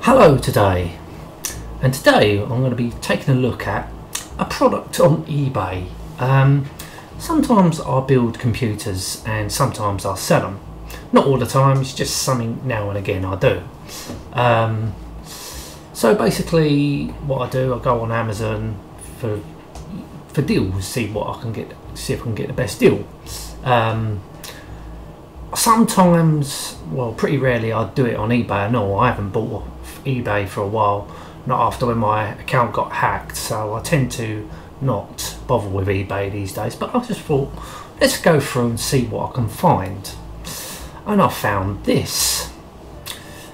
Hello today, and today I'm going to be taking a look at a product on eBay. Sometimes I build computers and sometimes I sell them. Not all the time, it's just something now and again I do. So basically what I do, I go on Amazon for deals, see what I can get, see if I can get the best deal. Sometimes, well, pretty rarely I do it on eBay. No, I haven't bought off eBay for a while, not after when my account got hacked, so I tend to not bother with eBay these days. But I just thought, let's go through and see what I can find. And I found this,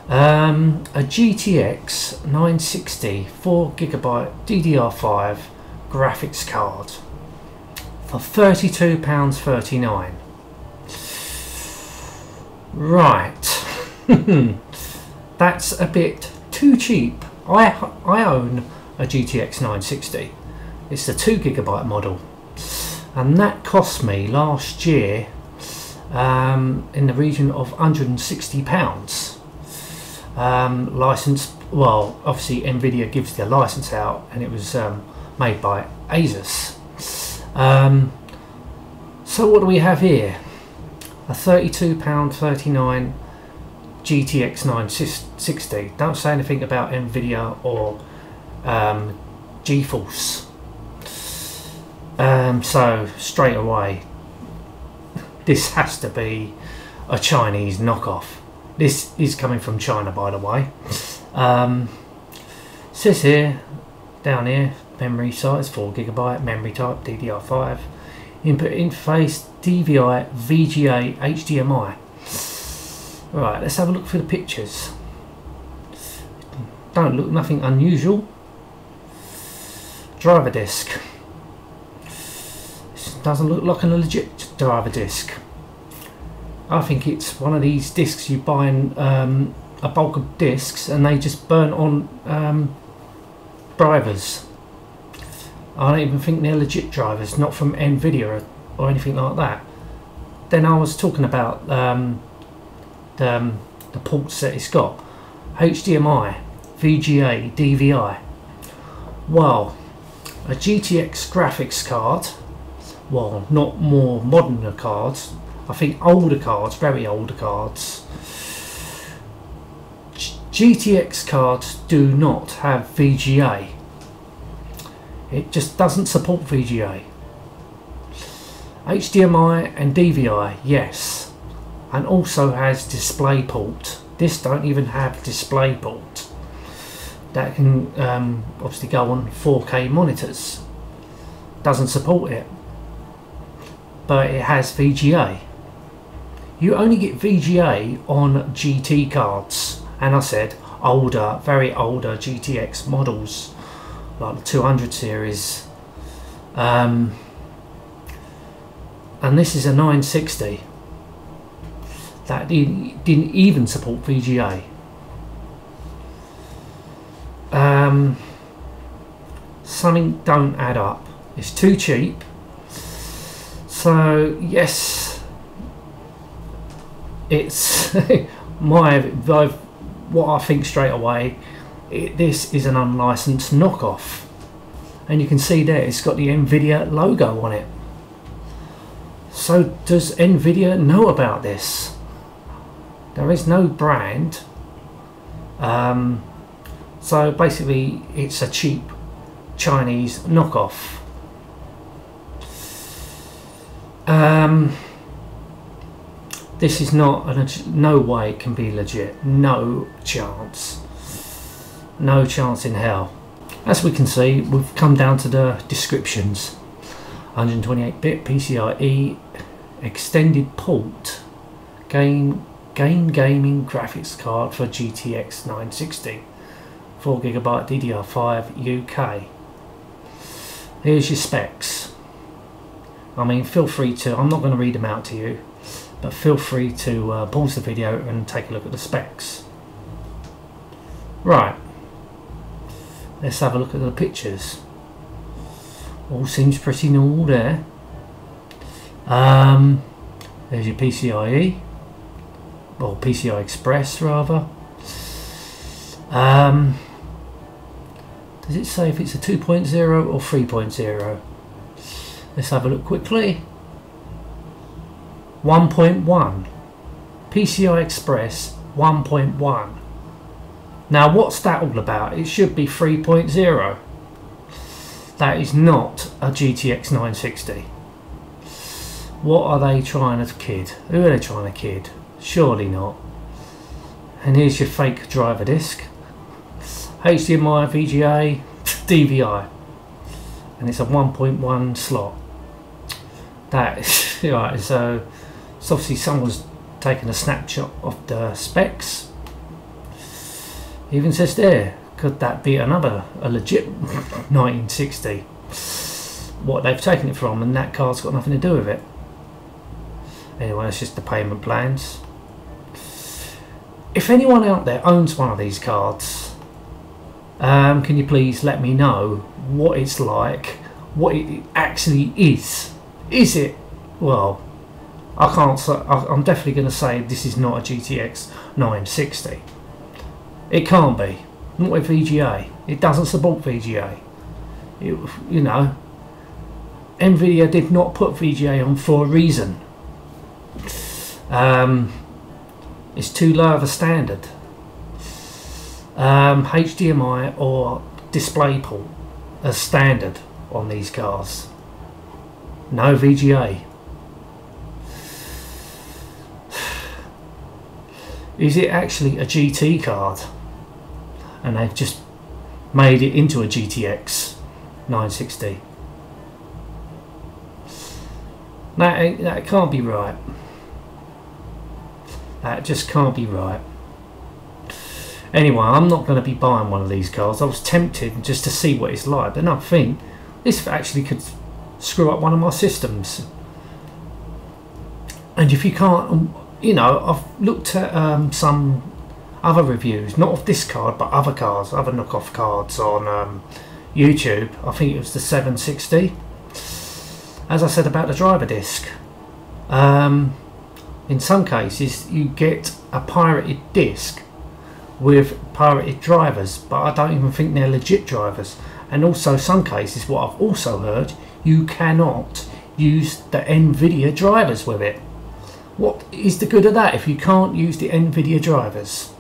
a GTX 960 4GB DDR5 graphics card for £32.39. Right, that's a bit too cheap. I own a GTX 960. It's the 2GB model, and that cost me last year in the region of £160. License, well, obviously Nvidia gives their license out, and it was made by Asus. So what do we have here? A £32.39 GTX 960. Don't say anything about Nvidia or GeForce. So straight away, this has to be a Chinese knockoff. This is coming from China, by the way. Says here, down here, memory size 4GB, memory type DDR5, input interface DVI, VGA, HDMI. Right, let's have a look for the pictures. Don't look nothing unusual. Driver disc. This doesn't look like a legit driver disc. I think it's one of these discs you buy in a bulk of discs and they just burn on drivers. I don't even think they're legit drivers, not from Nvidia or anything like that. Then I was talking about the ports that it's got. HDMI, VGA, DVI. Wow, a GTX graphics card. Well, not more modern cards. I think older cards, very older cards. GTX cards do not have VGA. It just doesn't support VGA. HDMI and DVI, yes, and also has DisplayPort. This don't even have DisplayPort. That can obviously go on 4K monitors. Doesn't support it, but it has VGA. You only get VGA on GT cards, and I said older, very older GTX models, like the 200 series, and this is a 960 that didn't even support VGA. Something don't add up. It's too cheap. So yes, it's what I think straight away. This is an unlicensed knockoff, and you can see there it's got the Nvidia logo on it. So does Nvidia know about this? There is no brand, so basically it's a cheap Chinese knockoff. This is not no way it can be legit. No chance. No chance in hell. As we can see, we've come down to the descriptions. 128-bit PCIe extended port, game gaming graphics card for GTX 960, 4GB DDR5 UK. Here's your specs. I mean, feel free to, I'm not going to read them out to you, but feel free to pause the video and take a look at the specs. Right, let's have a look at the pictures. All seems pretty normal there. There's your PCIe, or PCI Express rather. Does it say if it's a 2.0 or 3.0? Let's have a look quickly. 1.1. PCI Express 1.1. Now what's that all about? It should be 3.0. That is not a GTX 960. What are they trying to kid? Who are they trying to kid? Surely not. And here's your fake driver disc. HDMI, VGA, DVI. And it's a 1.1 slot. That is right, so it's obviously someone's taken a snapshot of the specs. Even says there, could that be a legit 1960? What they've taken it from, and that card's got nothing to do with it. Anyway, it's just the payment plans. If anyone out there owns one of these cards, can you please let me know what it's like, what it actually is. Is it, well, I can't say, I'm definitely going to say this is not a GTX 960. It can't be, not with VGA. It doesn't support VGA. You know, Nvidia did not put VGA on for a reason. It's too low of a standard. HDMI or DisplayPort as standard on these cars. No VGA. Is it actually a GT card? And they've just made it into a GTX 960. That can't be right. That just can't be right. Anyway, I'm not going to be buying one of these cards. I was tempted just to see what it's like, but no, I think this actually could screw up one of my systems. And if you can't, you know, I've looked at some other reviews, not of this card, but other cards, other knockoff cards on YouTube. I think it was the 760. As I said about the driver disc, in some cases you get a pirated disc with pirated drivers, but I don't even think they're legit drivers. And also some cases, what I've also heard, you cannot use the Nvidia drivers with it. What is the good of that if you can't use the Nvidia drivers?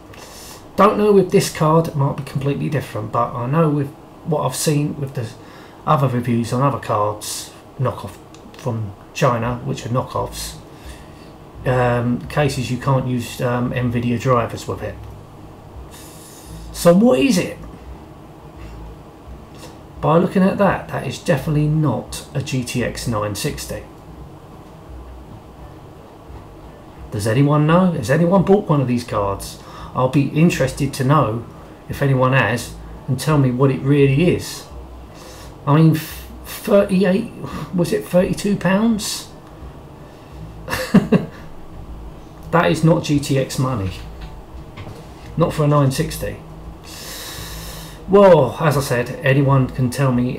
Don't know with this card, it might be completely different, but I know with what I've seen with the other reviews on other cards, knockoff from China, which are knockoffs, cases you can't use Nvidia drivers with it. So what is it? By looking at that, that is definitely not a GTX 960. Does anyone know? Has anyone bought one of these cards? I'll be interested to know if anyone has, and tell me what it really is. I mean, 38, was it £32? That is not GTX money. Not for a 960. Well, as I said, anyone can tell me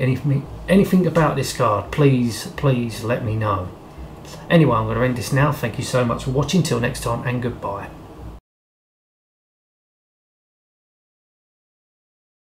anything about this card, please let me know. Anyway, I'm going to end this now. Thank you so much for watching. Till next time, and goodbye.